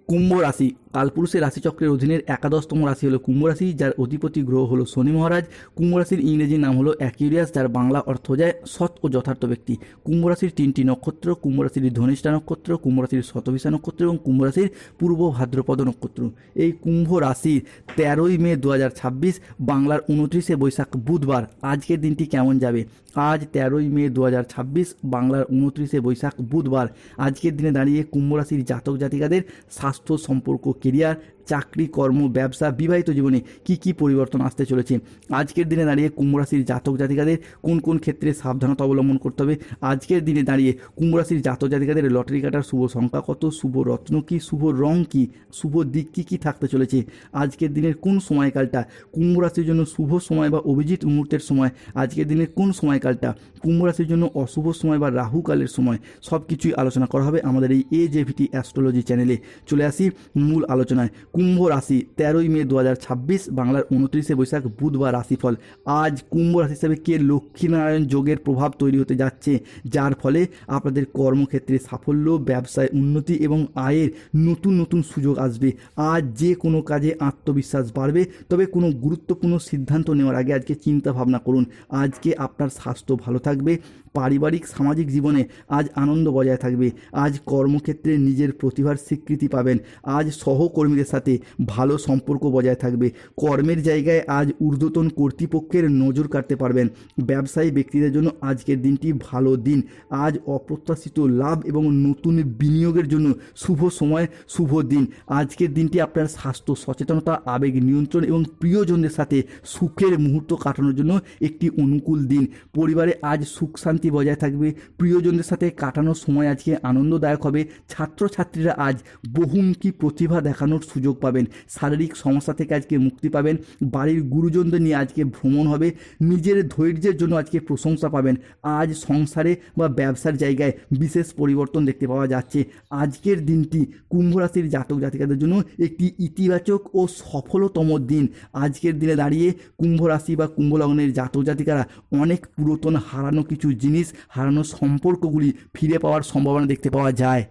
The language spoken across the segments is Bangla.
কুম্ভ রাশি কালপুরুষের রাশিচক্রের অধীনের একাদশতম রাশি হলো কুম্ভ রাশি, যার অধিপতি গ্রহ হলো শনি মহারাজ। কুম্ভ রাশির ইংরেজি নাম হলো অ্যাকিউরিয়াস, যার বাংলা অর্থ যায় সৎ ও যথার্থ ব্যক্তি। কুম্ভ রাশির 3টি নক্ষত্র: কুম্ভ রাশির ধনিষ্ঠা নক্ষত্র, কুম্ভ রাশির শতভিষা নক্ষত্র এবং কুম্ভ রাশির পূর্ব ভাদ্রপদ নক্ষত্র। এই কুম্ভ রাশির 13ই মে 2026 বাংলার 29শে বৈশাখ বুধবার আজকের দিনটি কেমন যাবে? আজ 13ই মে 2026 বাংলার 29শে বৈশাখ বুধবার আজকের দিনে দাঁড়িয়ে কুম্ভ রাশির জাতক জাতিকাদের স্বাস্থ্য, সম্পর্ক, কেরিয়ার, চাকরি, কর্ম, ব্যবসা, বিবাহিত জীবনে কি কি পরিবর্তন আসতে চলেছে? আজকের দিনে দাঁড়িয়ে কুম্ভ রাশির জাতক জাতিকাদের কোন কোন ক্ষেত্রে সাবধানতা অবলম্বন করতে হবে? আজকের দিনে দাঁড়িয়ে কুম্ভ রাশির জাতক জাতিকাদের লটারি কাটার শুভ সংখ্যা কত, শুভ রত্ন কি, শুভ রং কি, শুভ দিক কি কি থাকতে চলেছে? আজকের দিনের কোন সময়কালটা কুম্ভ রাশির জন্য শুভ সময় বা অভিজিৎ মুহূর্তের সময়? আজকের দিনের কোন সময়কালটা কুম্ভ রাশির জন্য অশুভ সময় বা রাহুকালের সময়? সব কিছুই আলোচনা করা হবে আমাদের এই AJVT অ্যাস্ট্রোলজি চ্যানেলে। চলে আসি মূল আলোচনায়। কুম্ভ রাশি 13ই মে 2026 বাংলার 29শে বৈশাখ বুধবার রাশিফল। আজ কুম্ভ রাশি হিসাবে কে লক্ষ্মীনারায়ণ যোগের প্রভাব তৈরি হতে যাচ্ছে, যার ফলে আপনাদের কর্মক্ষেত্রে সাফল্য, ব্যবসায় উন্নতি এবং আয়ের নতুন নতুন সুযোগ আসবে। আজ যে কোনো কাজে আত্মবিশ্বাস বাড়বে। তবে কোনো গুরুত্বপূর্ণ সিদ্ধান্ত নেওয়ার আগে আজকে চিন্তা ভাবনা করুন। আজকে আপনার স্বাস্থ্য ভালো থাকবে। পারিবারিক সামাজিক জীবনে আজ আনন্দ বজায় থাকবে। আজ কর্মক্ষেত্রে নিজের প্রতিভার স্বীকৃতি পাবেন। আজ সহকর্মীদের সাথে ভালো সম্পর্ক বজায় থাকবে। কর্মের জায়গায় আজ ঊর্ধ্বতন কর্তৃপক্ষের নজর কাটতে পারবেন। ব্যবসায়ী ব্যক্তিদের জন্য আজকের দিনটি ভালো দিন। আজ অপ্রত্যাশিত লাভ এবং নতুন বিনিয়োগের জন্য শুভ সময়, শুভ দিন। আজকের দিনটি আপনার স্বাস্থ্য সচেতনতা, আবেগ নিয়ন্ত্রণ এবং প্রিয়জনদের সাথে সুখের মুহূর্ত কাটানোর জন্য একটি অনুকূল দিন। পরিবারে আজ সুখ শান্তি বজায় থাকবে। প্রিয়জনদের সাথে কাটানোর সময় আজকে আনন্দদায়ক হবে। ছাত্রছাত্রীরা আজ বহুমুখী প্রতিভা দেখানোর সুযোগ পাবেন। শারীরিক সমস্যা থেকে আজকে মুক্তি পাবেন। বাড়ির গুরুজনদের নিয়ে আজকে ভ্রমণ হবে। নিজের ধৈর্যের জন্য আজকে প্রশংসা পাবেন। আজ সংসারে বা ব্যবসার জায়গায় বিশেষ পরিবর্তন দেখতে পাওয়া যাচ্ছে। আজকের দিনটি কুম্ভ রাশির জাতক জাতিকাদের জন্য একটি ইতিবাচক ও সফলতম দিন। আজকের দিনে দাঁড়িয়ে কুম্ভ রাশি বা কুম্ভ লগ্নের জাতক জাতিকারা অনেক পুরাতন হারানো কিছু জিনিস, হারানো সম্পর্কগুলি ফিরে পাওয়ার সম্ভাবনা দেখতে পাওয়া যায়।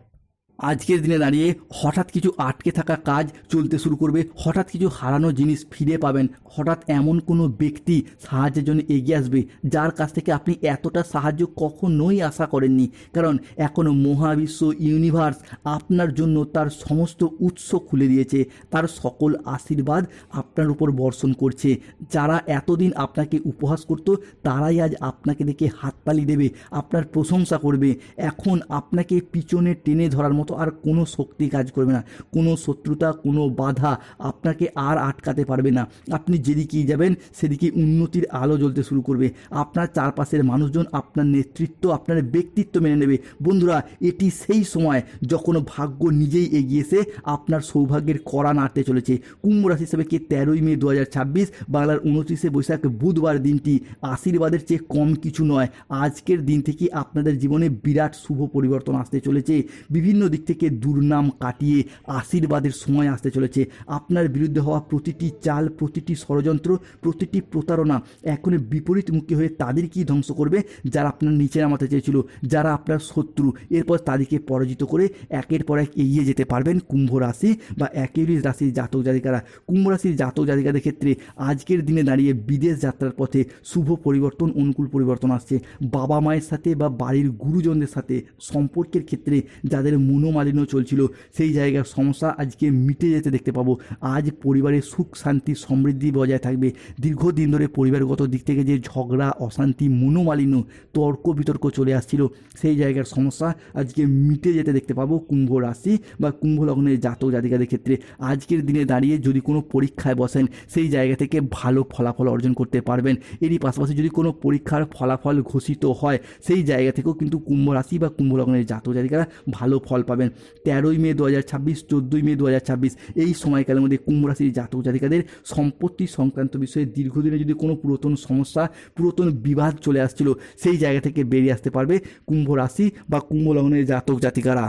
আজকের দিনে দাঁড়িয়ে হঠাৎ কিছু আটকে থাকা কাজ চলতে শুরু করবে। হঠাৎ কিছু হারানো জিনিস ফিরে পাবেন। হঠাৎ এমন কোনো ব্যক্তি সাহায্যের জন্য এগিয়ে আসবে, যার কাছ থেকে আপনি এতটা সাহায্য কখনোই আশা করেননি। কারণ এখনও মহাবিশ্ব, ইউনিভার্স আপনার জন্য তার সমস্ত উৎস খুলে দিয়েছে। তার সকল আশীর্বাদ আপনার উপর বর্ষণ করছে। যারা এতদিন আপনাকে উপহাস করত, তারাই আজ আপনাকে দেখে হাততালি দেবে, আপনার প্রশংসা করবে। এখন আপনাকে পিছনে টেনে ধরার মতো আর কোনো শক্তি কাজ করবে না। কোনো শত্রুতা, কোনো বাধা আপনাকে আর আটকাতে পারবে না। আপনি যেদিকেই যাবেন সেদিকে উন্নতির আলো জ্বলতে শুরু করবে। আপনার চারপাশের মানুষজন আপনার নেতৃত্ব, আপনার ব্যক্তিত্ব মেনে নেবে। বন্ধুরা, এটি সেই সময় যখন ভাগ্য নিজেই এগিয়ে এসে আপনার সৌভাগ্যের কড়া নাড়তে চলেছে। কুম্ভ রাশি হিসেবে কে 13ই মে 2026 বাংলার 29শে বৈশাখ বুধবার দিনটি আশীর্বাদের চেয়ে কম কিছু নয়। আজকের দিন থেকে আপনাদের জীবনে বিরাট শুভ পরিবর্তন আসতে চলেছে। বিভিন্ন দিক থেকে দুর্নাম কাটিয়ে আশীর্বাদের সময় আসতে চলেছে। আপনার বিরুদ্ধে হওয়া প্রতিটি চাল, প্রতিটি ষড়যন্ত্র, প্রতিটি প্রতারণা এখন বিপরীতমুখী হয়ে তাদেরকেই ধ্বংস করবে যারা আপনার নিচে নামাতে চেয়েছিল, যারা আপনার শত্রু। এরপর তাদেরকে পরাজিত করে একের পর এক এগিয়ে যেতে পারবেন কুম্ভ রাশি বা অ্যাকুয়ারিয়াস রাশির জাতক জাতিকারা। কুম্ভ রাশির জাতক জাতিকাদের ক্ষেত্রে আজকের দিনে দাঁড়িয়ে বিদেশ যাত্রার পথে শুভ পরিবর্তন, অনুকূল পরিবর্তন আসছে। বাবা মায়ের সাথে বা বাড়ির গুরুজনদের সাথে সম্পর্কের ক্ষেত্রে যাদের মনোমালিন্য চলছিল, সেই জায়গার সমস্যা আজকে মিটে যেতে দেখতে পাবো। আজ পরিবারের সুখ শান্তি সমৃদ্ধি বজায় থাকবে। দীর্ঘদিন ধরে পরিবারগত দিক থেকে যে ঝগড়া, অশান্তি, মনোমালিন্য, তর্ক বিতর্ক চলে আসছিল, সেই জায়গার সমস্যা আজকে মিটে যেতে দেখতে পাবো কুম্ভ রাশি বা কুম্ভ লগ্নের জাতক জাতিকাদের ক্ষেত্রে। আজকের দিনে দাঁড়িয়ে যদি কোনো পরীক্ষায় বসেন, সেই জায়গা থেকে ভালো ফলাফল অর্জন করতে পারবেন। এরই পাশাপাশি যদি কোনো পরীক্ষার ফলাফল ঘোষিত হয়, সেই জায়গা থেকেও কিন্তু কুম্ভ রাশি বা কুম্ভ লগ্নের জাতক জাতিকারা ভালো ফল পাবেন। 13ই মে 2026, 14ই মে 2026 এই সময়কালের মধ্যে কুম্ভ রাশির জাতক জাতিকাদের সম্পত্তি সংক্রান্ত বিষয়ে দীর্ঘদিনে যদি কোনো পুরাতন সমস্যা, পুরাতন বিবাদ চলে আসছিল, সেই জায়গা থেকে বেরিয়ে আসতে পারবে কুম্ভ রাশি বা কুম্ভ লগ্নের জাতক জাতিকারা।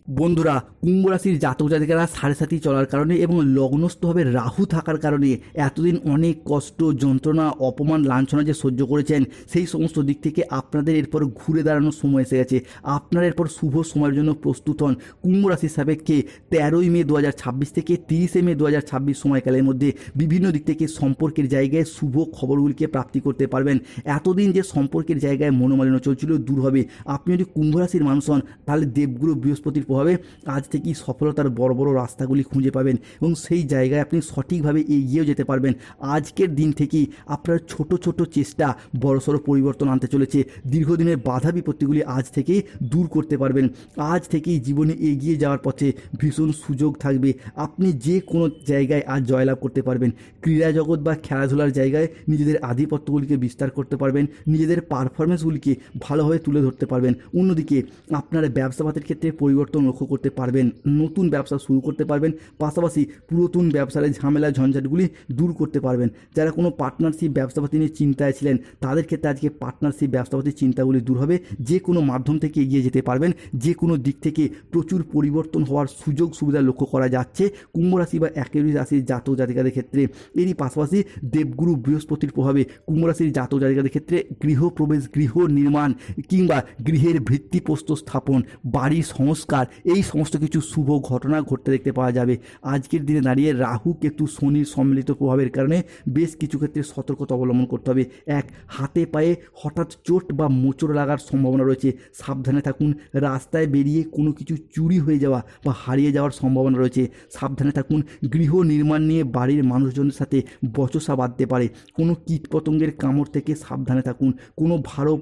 বন্ধুরা, কুম্ভ রাশির জাতক জাতিকারা সাড়ে সাতি চলার কারণে এবং লগ্নস্থভাবে রাহু থাকার কারণে এতদিন অনেক কষ্ট, যন্ত্রণা, অপমান, লাঞ্ছনা যে সহ্য করেছেন, সেই সমস্ত দিক থেকে আপনাদের এরপর ঘুরে দাঁড়ানোর সময় এসে গেছে। আপনারা এরপর শুভ সময়ের জন্য প্রস্তুত হন। কুম্ভ রাশির সাপেক্ষে 13ই মে 2026 থেকে 30শে মে 2026 সময়কালের মধ্যে বিভিন্ন দিক থেকে সম্পর্কের জায়গায় শুভ খবরগুলিকে প্রাপ্তি করতে পারবেন। এতদিন যে সম্পর্কের জায়গায় মনোমালিন্য চলছিল দূর হবে। আপনি যদি কুম্ভ রাশির মানুষ হন, তাহলে দেবগুরু বৃহস্পতির প্রভাবে আজ থেকেই সফলতার বড় বড় রাস্তাগুলি খুঁজে পাবেন এবং সেই জায়গায় আপনি সঠিকভাবে এগিয়েও যেতে পারবেন। আজকের দিন থেকেই আপনার ছোট ছোট চেষ্টা বড়সড় পরিবর্তন আনতে চলেছে। দীর্ঘদিনের বাধা বিপত্তিগুলি আজ থেকেই দূর করতে পারবেন। আজ থেকেই জীবনে এগিয়ে যাওয়ার পথে ভীষণ সুযোগ থাকবে। আপনি যে কোনো জায়গায় আজ জয়লাভ করতে পারবেন। ক্রীড়া জগৎ বা খেলাধুলার জায়গায় নিজেদের আধিপত্যগুলিকে বিস্তার করতে পারবেন, নিজেদের পারফরমেন্সগুলিকে ভালোভাবে তুলে ধরতে পারবেন। অন্যদিকে আপনার ব্যবসাপাতের ক্ষেত্রে পরিবর্তন লক্ষ্য করতে পারবেন, নতুন ব্যবসা শুরু করতে পারবেন, পাশাপাশি পুরাতন ব্যবসার ঝামেলা ঝঞ্ঝাটগুলি দূর করতে পারবেন। যারা কোনো পার্টনারশিপ ব্যবসাপাতি নিয়ে চিন্তায় ছিলেন, তাদের ক্ষেত্রে আজকে পার্টনারশিপ ব্যবসাপাতির চিন্তাগুলি দূর হবে। যে কোনো মাধ্যম থেকে এগিয়ে যেতে পারবেন। যে কোনো দিক থেকে প্রচুর পরিবর্তন হওয়ার সুযোগ সুবিধা লক্ষ্য করা যাচ্ছে কুম্ভ রাশি বা একেরিয়াস রাশির জাতক জাতিকাদের ক্ষেত্রে। এরই পাশাপাশি দেবগুরু বৃহস্পতির প্রভাবে কুম্ভ রাশির জাতক জাতিকাদের ক্ষেত্রে গৃহপ্রবেশ, গৃহ নির্মাণ কিংবা গৃহের ভিত্তিপ্রস্তর স্থাপন, বাড়ির সংস্কার, এই সমস্ত কিছু শুভ ঘটনা ঘটতে দেখতে পাওয়া যাবে। আজকের দিনে দাঁড়িয়ে রাহু, কেতু, শনির সম্মিলিত প্রভাবের কারণে বেশ কিছু ক্ষেত্রে সতর্কতা অবলম্বন করতে হবে। এক, হাতে পায়ে হঠাৎ চোট বা মোচড় লাগার সম্ভাবনা রয়েছে, সাবধানে থাকুন। রাস্তায় বেরিয়ে কোনো কিছু চুরি হয়ে যাওয়া বা হারিয়ে যাওয়ার সম্ভাবনা রয়েছে, সাবধানে থাকুন। গৃহ নির্মাণ নিয়ে বাড়ির মানুষজনের সাথে বচসা বাঁধতে পারে। কোনো কীটপতঙ্গের কামড় থেকে সাবধানে থাকুন। কোনো ভালো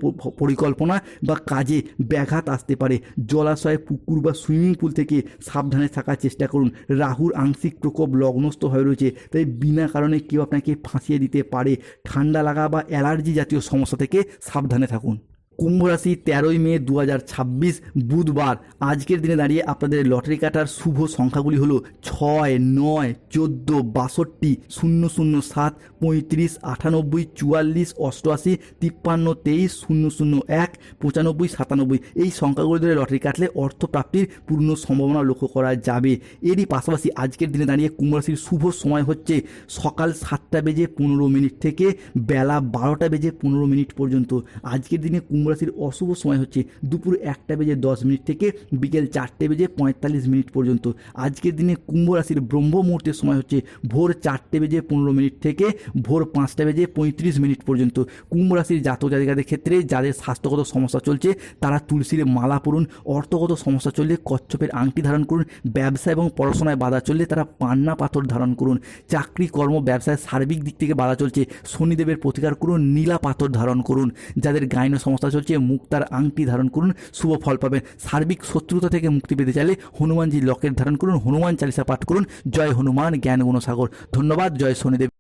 পরিকল্পনা বা কাজে ব্যাঘাত আসতে পারে। জলাশয়, পুকুর বা সুইমিং পুল থেকে সাবধানে থাকার চেষ্টা করুন। রাহুর আংশিক প্রকোপ লগ্নস্থ হয়ে রয়েছে, তাই বিনা কারণে কেউ আপনাকে ফাঁসিয়ে দিতে পারে। ঠান্ডা লাগা বা অ্যালার্জি জাতীয় সমস্যা থেকে সাবধানে থাকুন। কুম্ভ রাশি 13ই মে 2026 বুধবার। আজকের দিনে দাঁড়িয়ে আপনাদের লটারি কাটার শুভ সংখ্যাগুলি হলো 6, 9, 14, 62, 007, 35, 98, 44, 88, 53, 23, 001, 95, 97। এই সংখ্যাগুলি ধরে লটারি কাটলে অর্থপ্রাপ্তির পূর্ণ সম্ভাবনা লক্ষ্য করা যাবে। এরই পাশাপাশি আজকের দিনে দাঁড়িয়ে কুম্ভ রাশির শুভ সময় হচ্ছে সকাল 7:15 থেকে বেলা 12:15 পর্যন্ত। আজকের দিনে কুম্ভ রাশির অশুভ সময় হচ্ছে দুপুর 1:10 থেকে বিকেল 4:45 পর্যন্ত। আজকের দিনে কুম্ভ রাশির ব্রহ্ম মুহূর্তের সময় হচ্ছে ভোর 4:15 থেকে ভোর 5:35 পর্যন্ত। কুম্ভ রাশির জাতক জাতিকাদের ক্ষেত্রে যাদের স্বাস্থ্যগত সমস্যা চলছে তারা তুলসীর মালা পরুন। অর্থগত সমস্যা চললে কচ্ছপের আংটি ধারণ করুন। ব্যবসা এবং পড়াশোনায় বাধা চললে তারা পান্না পাথর ধারণ করুন। চাকরি, কর্ম, ব্যবসায় সার্বিক দিক থেকে বাধা চলছে, শনিদেবের প্রতিকার করুন, নীলা পাথর ধারণ করুন। যাদের গাইনো সমস্যা চলছে মুক্তার আংটি ধারণ করুন, শুভ ফল পাবেন। সার্বিক শত্রুতা থেকে মুক্তি পেতে চাইলে হনুমানজি লকেট ধারণ করুন, হনুমান চালিসা পাঠ করুন। জয় হনুমান জ্ঞান গুণসাগর। ধন্যবাদ। জয় শনিদেব।